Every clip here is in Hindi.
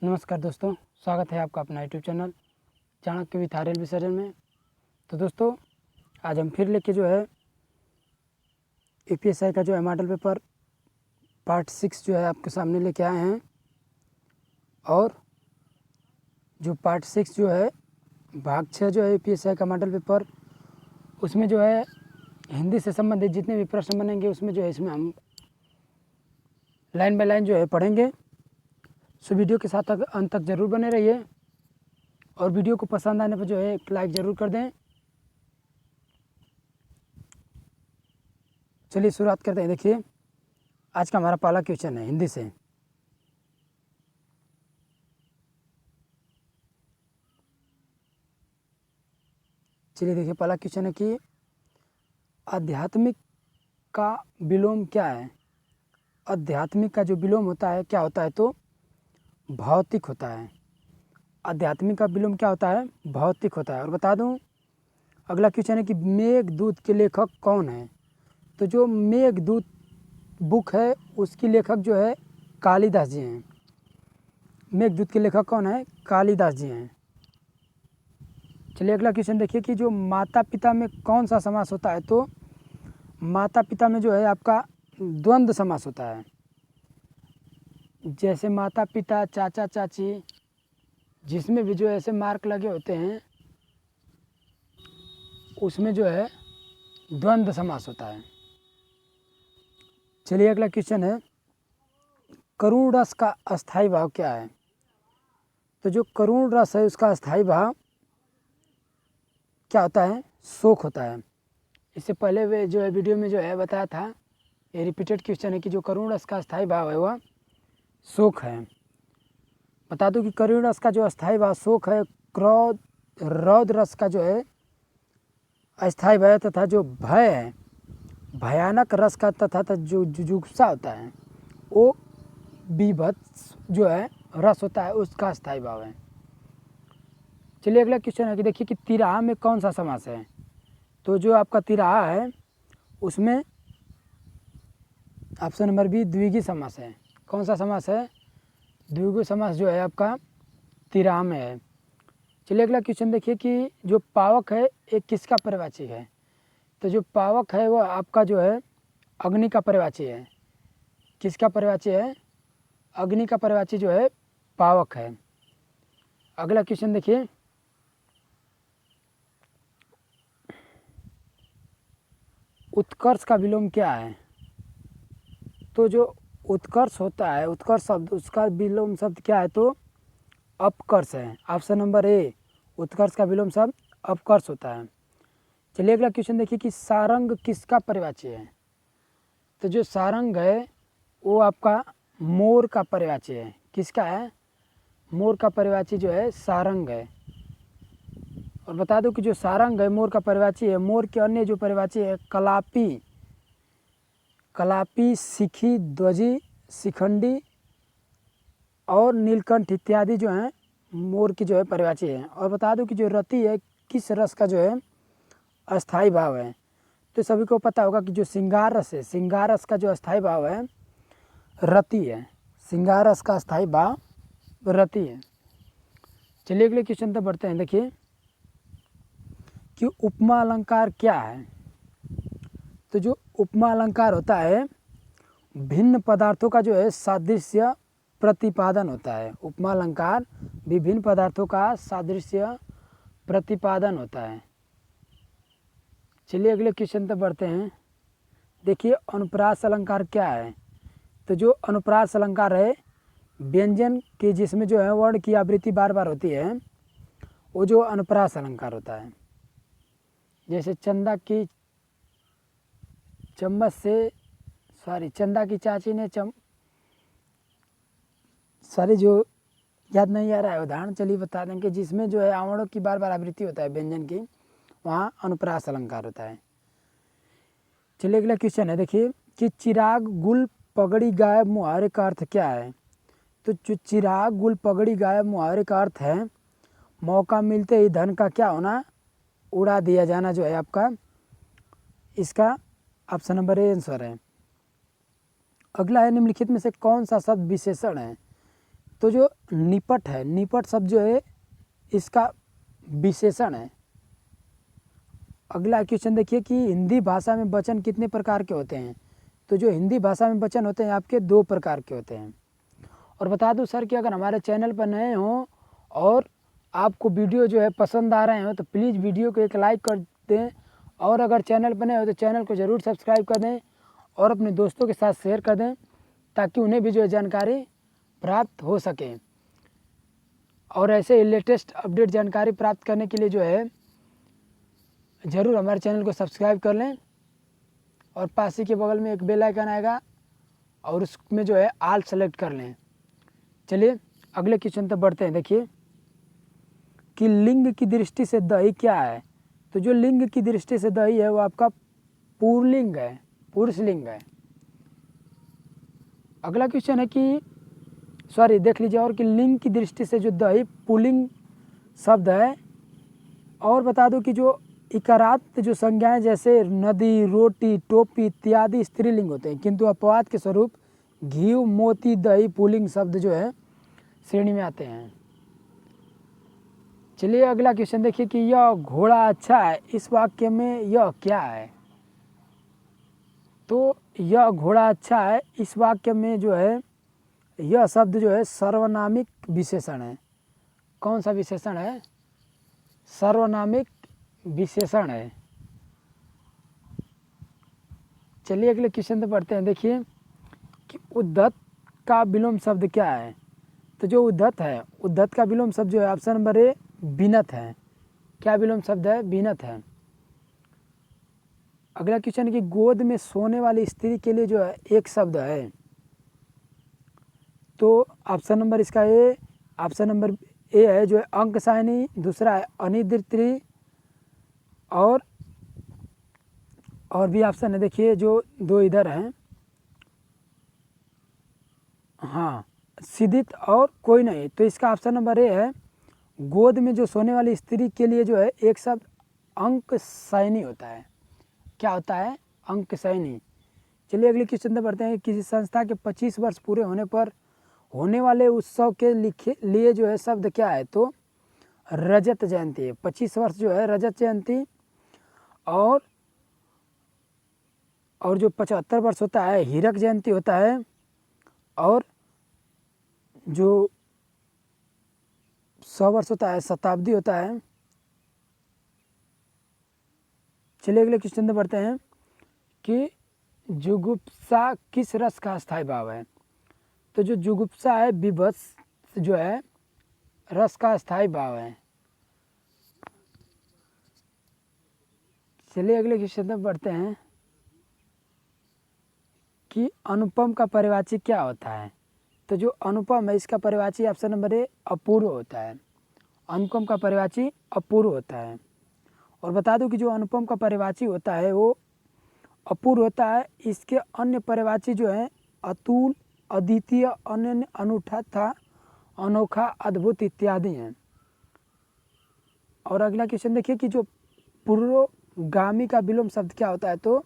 नमस्कार दोस्तों, स्वागत है आपका अपना YouTube channel Chanakya with Aryan विसर्जन में। तो दोस्तों, आज हम फिर लेके जो है यूपीएससी का जो है मॉडल पेपर पार्ट 6 जो है आपके सामने लेके आए हैं। और जो पार्ट 6 जो है भाग 6 जो है यूपीएससी का मॉडल पेपर, उसमें जो है हिंदी से संबंधित जितने भी प्रश्न बनेंगे उसमें जो है इसमें हम लाइन बाय लाइन जो है पढ़ेंगे। सो वीडियो के साथ अंत तक ज़रूर बने रहिए और वीडियो को पसंद आने पर जो है एक लाइक ज़रूर कर दें। चलिए शुरुआत करते हैं। देखिए, आज का हमारा पहला क्वेश्चन है हिंदी से। चलिए देखिए, पहला क्वेश्चन है कि आध्यात्मिक का विलोम क्या है। आध्यात्मिक का जो विलोम होता है क्या होता है, तो भौतिक होता है। आध्यात्मिक का विलोम क्या होता है, भौतिक होता है। और बता दूं, अगला क्वेश्चन है कि मेघदूत के लेखक कौन है। तो जो मेघदूत बुक है उसकी लेखक जो है कालिदास जी हैं। मेघदूत के लेखक कौन है, कालिदास जी हैं। चलिए अगला क्वेश्चन देखिए कि जो माता पिता में कौन सा समास होता है। तो माता पिता में जो है आपका द्वंद्व समास होता है। जैसे माता पिता, चाचा चाची, जिसमें भी जो ऐसे मार्क लगे होते हैं उसमें जो है द्वंद्व समास होता है। चलिए अगला क्वेश्चन है, करुण रस का अस्थाई भाव क्या है। तो जो करुण रस है उसका अस्थाई भाव क्या होता है, शोक होता है। इससे पहले वे जो है वीडियो में जो है बताया था, ये रिपीटेड क्वेश्चन है कि जो करुण रस का अस्थाई भाव है वह शोक है। बता दूं कि करुण रस का जो अस्थाई भाव शोक है। क्रोध रौद्र रस का जो है अस्थाई भाव तथा जो भय है, भयानक रस का तथा जो जुजुप्सा होता है वो बीभत्स जो है रस होता है, उसका अस्थाई भाव है। चलिए अगला क्वेश्चन है कि देखिए कि तिराहा में कौन सा समास है। तो जो आपका तिराहा है उसमें ऑप्शन नंबर बी द्विगु समास है। कौन सा समास है, द्विगु समास जो है आपका तिराहा में है। चलिए अगला क्वेश्चन देखिए कि जो पावक है एक किसका परिवाची है। तो जो पावक है वह आपका जो है अग्नि का परिवाची है। किसका परिवाची है, अग्नि का परिवाची जो है पावक है। अगला क्वेश्चन देखिए, उत्कर्ष का विलोम क्या है। तो जो उत्कर्ष होता है, उत्कर्ष शब्द उसका विलोम शब्द क्या है, तो अपकर्ष है। ऑप्शन नंबर ए, उत्कर्ष का विलोम शब्द अपकर्ष होता है। चलिए अगला क्वेश्चन देखिए कि सारंग किसका परिवाची है। तो जो सारंग है वो आपका मोर का परिवाची है। किसका है, मोर का परिवाची जो है सारंग है। और बता दूं कि जो सारंग है मोर का परिवाची है। मोर के अन्य जो परिवाची है कलापी, कलापी, शिखी, ध्वजी, शिखंडी और नीलकंठ इत्यादि जो हैं मोर की जो है परिवाची है। और बता दूं कि जो रति है किस रस का जो है अस्थाई भाव है। तो सभी को पता होगा कि जो श्रृंगार रस है, श्रृंगार रस का जो अस्थाई भाव है रति है। श्रृंगार रस का अस्थाई भाव रति है। चलिए अगले क्वेश्चन तक बढ़ते हैं। देखिए कि उपमा अलंकार क्या है। तो जो उपमा अलंकार होता है भिन्न पदार्थों का जो है सादृश्य प्रतिपादन होता है। उपमा अलंकार विभिन्न पदार्थों का सादृश्य प्रतिपादन होता है। चलिए अगले क्वेश्चन तक बढ़ते हैं। देखिए अनुप्रास अलंकार क्या है। तो जो अनुप्रास अलंकार है व्यंजन के जिसमें जो है वर्ण की आवृत्ति बार बार होती है वो जो अनुप्रास अलंकार होता है। जैसे चंदा की चम्मच से चंदा की चाची ने जो याद नहीं आ रहा है उदाहरण, चलिए बता दें कि जिसमें जो है आवरणों की बार बार आवृत्ति होता है व्यंजन की, वहाँ अनुप्रास अलंकार होता है। चलिए अगला क्वेश्चन है देखिए कि चिराग गुल पगड़ी गायब मुहावरे का अर्थ क्या है। तो जो चिराग गुल पगड़ी गायब मुहावरे का अर्थ है मौका मिलते ही धन का क्या होना, उड़ा दिया जाना जो है आपका, इसका ऑप्शन नंबर ए आंसर है। अगला है निम्नलिखित में से कौन सा शब्द विशेषण है। तो जो निपट है, निपट शब्द जो है इसका विशेषण है। अगला क्वेश्चन देखिए कि हिंदी भाषा में वचन कितने प्रकार के होते हैं। तो जो हिंदी भाषा में वचन होते हैं आपके 2 प्रकार के होते हैं। और बता दूं सर कि अगर हमारे चैनल पर नए हों और आपको वीडियो जो है पसंद आ रहे हो तो प्लीज़ वीडियो को एक लाइक कर दें, और अगर चैनल पर नए हो तो चैनल को ज़रूर सब्सक्राइब कर दें और अपने दोस्तों के साथ शेयर कर दें ताकि उन्हें भी जो है जानकारी प्राप्त हो सके। और ऐसे लेटेस्ट अपडेट जानकारी प्राप्त करने के लिए जो है ज़रूर हमारे चैनल को सब्सक्राइब कर लें, और पास ही के बगल में एक बेल आइकन आएगा और उसमें जो है ऑल सेलेक्ट कर लें। चलिए अगले क्वेश्चन तक बढ़ते हैं। देखिए कि लिंग की दृष्टि से दही क्या है। तो जो लिंग की दृष्टि से दही है वो आपका पुल्लिंग है, पुरुष लिंग है। अगला क्वेश्चन है कि देख लीजिए और कि लिंग की दृष्टि से जो दही पुल्लिंग शब्द है। और बता दूं कि जो इकारात जो संज्ञाएं जैसे नदी, रोटी, टोपी इत्यादि स्त्रीलिंग होते हैं, किंतु अपवाद के स्वरूप घी, मोती, दही पुल्लिंग शब्द जो है श्रेणी में आते हैं। चलिए अगला क्वेश्चन देखिए कि यह घोड़ा अच्छा है, इस वाक्य में यह क्या है। तो यह घोड़ा अच्छा है इस वाक्य में जो है यह शब्द जो है सर्वनामिक विशेषण है। कौन सा विशेषण है? सर्वनामिक विशेषण है। चलिए अगले क्वेश्चन पे पढ़ते हैं। देखिए कि उद्धत का विलोम शब्द क्या है। तो जो उद्धत है, उद्धत का विलोम शब्द जो है ऑप्शन नंबर ए बीनत है। क्या विलोम शब्द है? बीनत है। अगला क्वेश्चन है कि गोद में सोने वाली स्त्री के लिए जो है एक शब्द है। तो ऑप्शन नंबर इसका ए, ऑप्शन नंबर ए है जो है अंकसायनी, दूसरा है अनिद्रित्री, और भी ऑप्शन है देखिए जो 2 इधर हैं, हाँ सिद्धित और कोई नहीं। तो इसका ऑप्शन नंबर ए है गोद में जो सोने वाली स्त्री के लिए जो है एक शब्द अंकसायनी होता है। क्या होता है? अंकसायनी। चलिए अगले क्वेश्चन पे बढ़ते हैं। किसी संस्था के 25 वर्ष पूरे होने पर होने वाले उत्सव के लिए जो है शब्द क्या है। तो रजत जयंती है। 25 वर्ष जो है रजत जयंती, और जो 75 वर्ष होता है हीरक जयंती होता है, और जो 100 वर्ष होता है शताब्दी होता है। चलिए अगले क्वेश्चन पे बढ़ते हैं कि जुगुप्सा किस रस का स्थायी भाव है। तो जो जुगुप्सा है विभत्स जो है रस का स्थायी भाव है। चलिए अगले क्वेश्चन पे बढ़ते हैं कि अनुपम का परिवाची क्या होता है। तो जो अनुपम है इसका परिवाची ऑप्शन नंबर ए अपूर्व होता है। अनुपम का परिवाची अपूर्व होता है। और बता दूं कि जो अनुपम का परिवाची होता है वो अपूर्व होता है। इसके अन्य परिवाची जो है अतुल, अद्वितीय, अनन्य, अनूठा था, अनोखा, अद्भुत इत्यादि हैं। और अगला क्वेश्चन देखिए कि जो पुरोगामी का विलोम शब्द क्या होता है। तो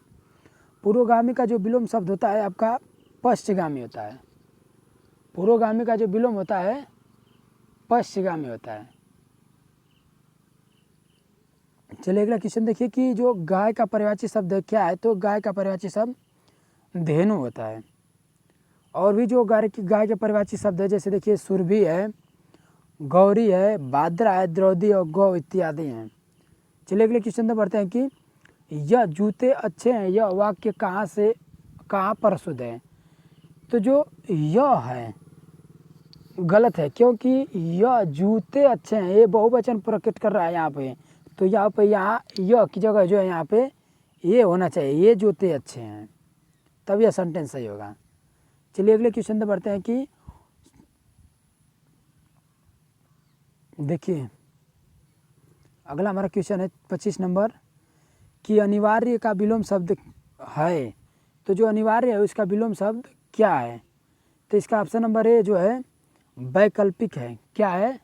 पुरोगामी का जो विलोम शब्द होता है आपका पश्चिगामी होता है। पुरोगामी का जो विलोम होता है पश्चिगामी होता है। चलिए अगला क्वेश्चन देखिए कि जो गाय का परिवाची शब्द क्या है। तो गाय का परिवाची शब्द धेनु होता है। और भी जो गाय के परिवाची शब्द है जैसे देखिए सुरभि है, गौरी है, भाद्रा है, द्रौदी और गौ इत्यादि हैं। चलिए अगले क्वेश्चन पे बढ़ते हैं कि यह जूते अच्छे हैं, यह वाक्य कहाँ पर शुद्ध है। तो जो यह है गलत है, क्योंकि यह जूते अच्छे हैं ये बहुवचन प्रकट कर रहा है यहाँ पे। तो यहाँ यह की जगह जो है यहाँ पे ये होना चाहिए, ये जूते अच्छे हैं, तब यह सेंटेंस सही होगा। चलिए अगले क्वेश्चन पे बढ़ते हैं कि देखिए अगला हमारा क्वेश्चन है 25 नंबर कि अनिवार्य का विलोम शब्द है। तो जो अनिवार्य है उसका विलोम शब्द क्या है। तो इसका ऑप्शन नंबर ए जो है वैकल्पिक है। क्या है?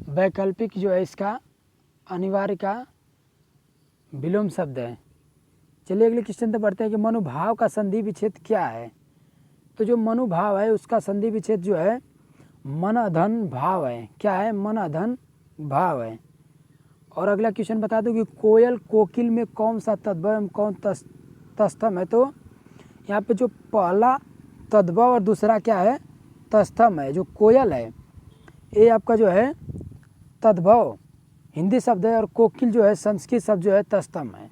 वैकल्पिक जो है इसका अनिवार्य का विलोम शब्द है। चलिए अगले क्वेश्चन पे बढ़ते हैं कि मनुभाव का संधि विच्छेद क्या है। तो जो मनुभाव है उसका संधि विच्छेद जो है मन अधन भाव है। क्या है? मन अधन भाव है। और अगला क्वेश्चन बता दो कि कोयल कोकिल में कौन सा तद्भव एवं कौन तत्सम है। तो यहाँ पे जो पहला तद्भव और दूसरा क्या है? तत्सम है। जो कोयल है ये आपका जो है तद्भव हिंदी शब्द है और कोकिल जो है संस्कृत शब्द जो है तत्सम है।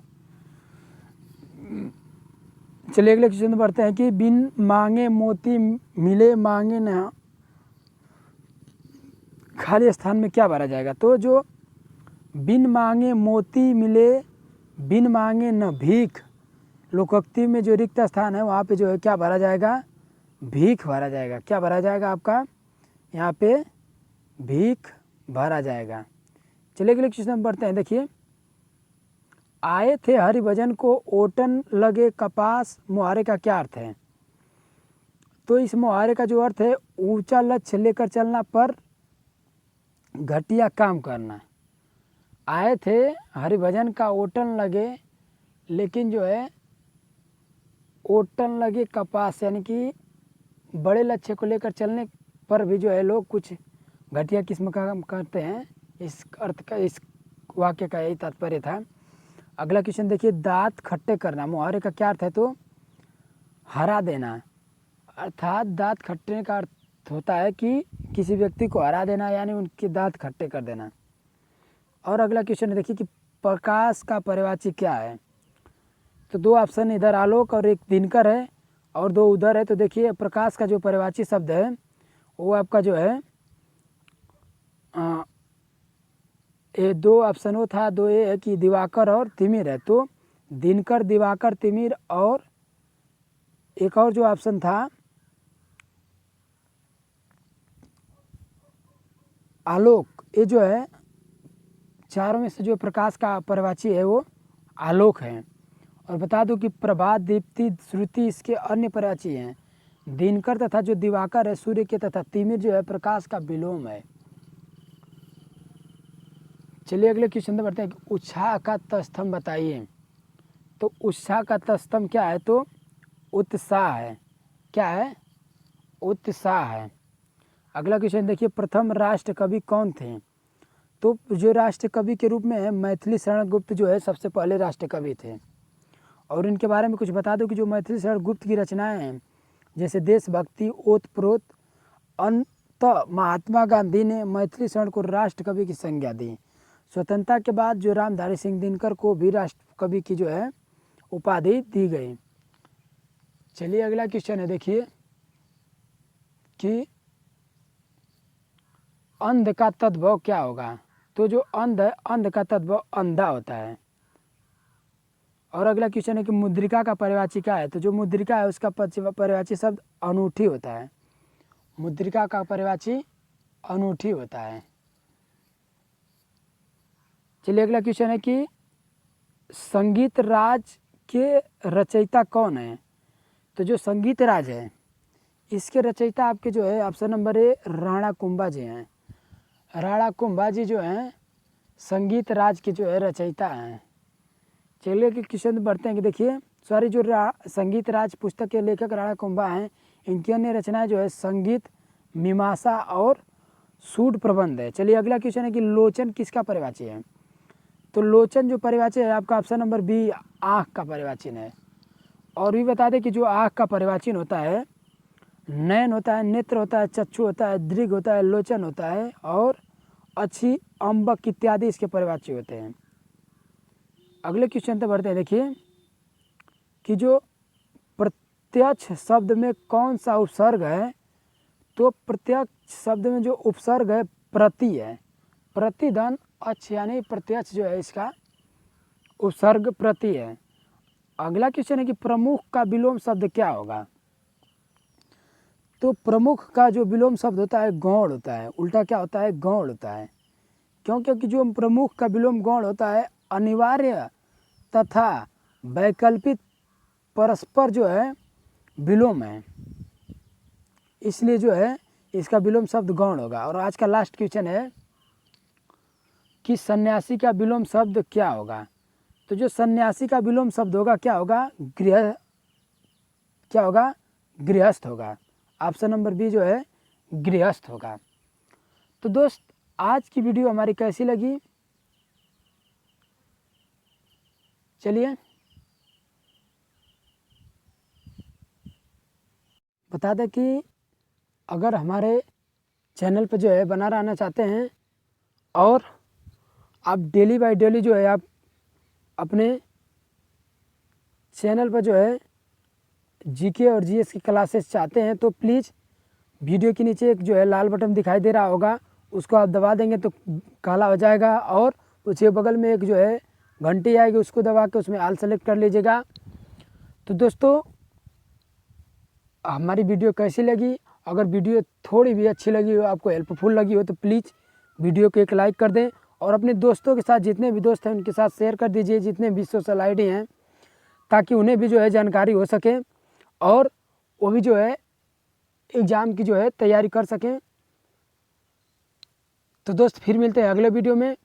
चलिए अगले क्वेश्चन बढ़ते हैं कि बिन मांगे मोती मिले मांगे न खाली स्थान में क्या भरा जाएगा। तो जो बिन मांगे मोती मिले बिन मांगे न भीख, लोकोक्ति में जो रिक्त स्थान है वहाँ पे जो है क्या भरा जाएगा? भीख भरा जाएगा। क्या भरा जाएगा आपका? यहाँ पे भीख भरा जाएगा। चलिए अगले क्वेश्चन में बढ़ते हैं। देखिए, आए थे हरिभजन को ओटन लगे कपास, मुहावरे का क्या अर्थ है। तो इस मुहावरे का जो अर्थ है ऊंचा लक्ष्य लेकर चलना पर घटिया काम करना। आए थे हरिभजन का ओटन लगे, लेकिन जो है ओटन लगे कपास, यानी कि बड़े लक्ष्य को लेकर चलने पर भी जो है लोग कुछ घटिया किस्म का काम करते हैं। इस अर्थ का, इस वाक्य का यही तात्पर्य था। अगला क्वेश्चन देखिए, दांत खट्टे करना, मुहावरे का क्या अर्थ है। तो हरा देना, अर्थात दांत खट्टे का अर्थ होता है कि किसी व्यक्ति को हरा देना, यानी उनके दांत खट्टे कर देना। और अगला क्वेश्चन देखिए कि प्रकाश का पर्यायवाची क्या है। तो दो ऑप्शन, इधर आलोक और एक दिनकर है और दो उधर है। तो देखिए प्रकाश का जो पर्यायवाची शब्द है वो आपका जो है ये दो ऑप्शन वो था, दो ये है कि दिवाकर और तिमिर है। तो दिनकर, दिवाकर, तिमिर और एक और जो ऑप्शन था आलोक, ये जो है चारों में से जो प्रकाश का पर्यायवाची है वो आलोक है। और बता दूं कि प्रभात, दीप्ति, श्रुति इसके अन्य पर्यायवाची हैं। दिनकर तथा जो दिवाकर है सूर्य के, तथा तिमिर जो है प्रकाश का विलोम है। चलिए अगले क्वेश्चन में बढ़ते हैं कि उत्साह का तत्सम बताइए। तो उत्साह का तत्सम क्या है। तो उत्साह है। क्या है? उत्साह है। अगला क्वेश्चन देखिए, प्रथम राष्ट्र कवि कौन थे। तो जो राष्ट्र कवि के रूप में है मैथिली शरण गुप्त जो है सबसे पहले राष्ट्र कवि थे। और इनके बारे में कुछ बता दो कि जो मैथिली शरण गुप्त की रचनाएं हैं जैसे देशभक्ति, ओत प्रोत, अंत महात्मा गांधी ने मैथिली शरण को राष्ट्र कवि की संज्ञा दी। स्वतंत्रता के बाद जो रामधारी सिंह दिनकर को भी राष्ट्र कवि की जो है उपाधि दी गई। चलिए अगला क्वेश्चन है देखिए कि अंध का तद्भव क्या होगा। तो जो अंध है, अंध का तद्भव अंधा होता है। और अगला क्वेश्चन है कि मुद्रिका का पर्यायवाची क्या है। तो जो मुद्रिका है उसका पर्यायवाची शब्द अनूठी होता है। मुद्रिका का पर्यायवाची अनूठी होता है। चलिए अगला क्वेश्चन है कि संगीत राज के रचयिता कौन है। तो जो संगीत राज है इसके रचयिता आपके जो है option number A Rana Kumbha ji हैं। राणा कुंभा जी जो हैं संगीत राज के जो है रचयिता हैं। चलिए कि क्वेश्चन बढ़ते हैं कि देखिए जो संगीत राज पुस्तक के लेखक राणा कुंभा हैं, इनकी अन्य रचनाएं जो है संगीत, मीमांसा और सूड प्रबंध है। चलिए अगला क्वेश्चन है कि लोचन किसका पर्यायवाची है। तो लोचन जो पर्यायवाची है आपका ऑप्शन नंबर बी आँख का पर्यायवाची है। और भी बता दें कि जो आँख का पर्यायवाची होता है नयन होता है, नेत्र होता है, चक्षु होता है, दृग होता है, लोचन होता है और अच्छी, अम्बक इत्यादि इसके पर्यायवाची होते हैं। अगले क्वेश्चन पे बढ़ते हैं देखिए कि जो प्रत्यक्ष शब्द में कौन सा उपसर्ग है। तो प्रत्यक्ष शब्द में जो उपसर्ग है प्रति है। प्रतिधन अक्ष यानी प्रत्यक्ष जो है इसका उपसर्ग प्रति है। अगला क्वेश्चन है कि प्रमुख का विलोम शब्द क्या होगा। तो प्रमुख का जो विलोम शब्द होता है गौण होता है। उल्टा क्या होता है? गौण होता है। क्यों? क्योंकि जो प्रमुख का विलोम गौण होता है अनिवार्य तथा वैकल्पिक परस्पर जो है विलोम है, इसलिए जो है इसका विलोम शब्द गौण होगा। और आज का लास्ट क्वेश्चन है कि सन्यासी का विलोम शब्द क्या होगा। तो जो सन्यासी का विलोम शब्द होगा क्या होगा? गृहस्थ होगा। ऑप्शन नंबर बी जो है गृहस्थ होगा। तो दोस्त आज की वीडियो हमारी कैसी लगी, चलिए बता दें कि अगर हमारे चैनल पर जो है बना रहना चाहते हैं और आप डेली बाय डेली जो है आप अपने चैनल पर जो है जीके और जीएस की क्लासेस चाहते हैं, तो प्लीज़ वीडियो के नीचे एक जो है लाल बटन दिखाई दे रहा होगा, उसको आप दबा देंगे तो काला हो जाएगा, और उसके बगल में एक जो है घंटी आएगी, उसको दबा के उसमें ऑल सेलेक्ट कर लीजिएगा। तो दोस्तों हमारी वीडियो कैसी लगी, अगर वीडियो थोड़ी भी अच्छी लगी हो, आपको हेल्पफुल लगी हो, तो प्लीज़ वीडियो को एक लाइक कर दें और अपने दोस्तों के साथ, जितने भी दोस्त हैं उनके साथ शेयर कर दीजिए, जितने भी सोशल आईडी हैं, ताकि उन्हें भी जो है जानकारी हो सके और वो भी जो है एग्ज़ाम की जो है तैयारी कर सकें। तो दोस्त फिर मिलते हैं अगले वीडियो में।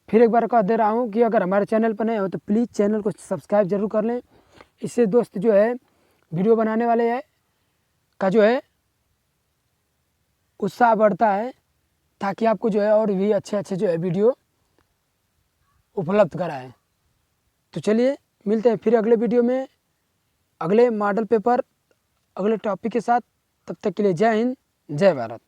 फिर एक बार कह दे रहा हूँ कि अगर हमारे चैनल पर नए हो तो प्लीज़ चैनल को सब्सक्राइब जरूर कर लें, इससे दोस्त जो है वीडियो बनाने वाले है का जो है उत्साह बढ़ता है, ताकि आपको जो है और भी अच्छे अच्छे जो है वीडियो उपलब्ध कराएं। तो चलिए मिलते हैं फिर अगले वीडियो में, अगले मॉडल पेपर, अगले टॉपिक के साथ। तब तक के लिए जय हिंद, जय भारत।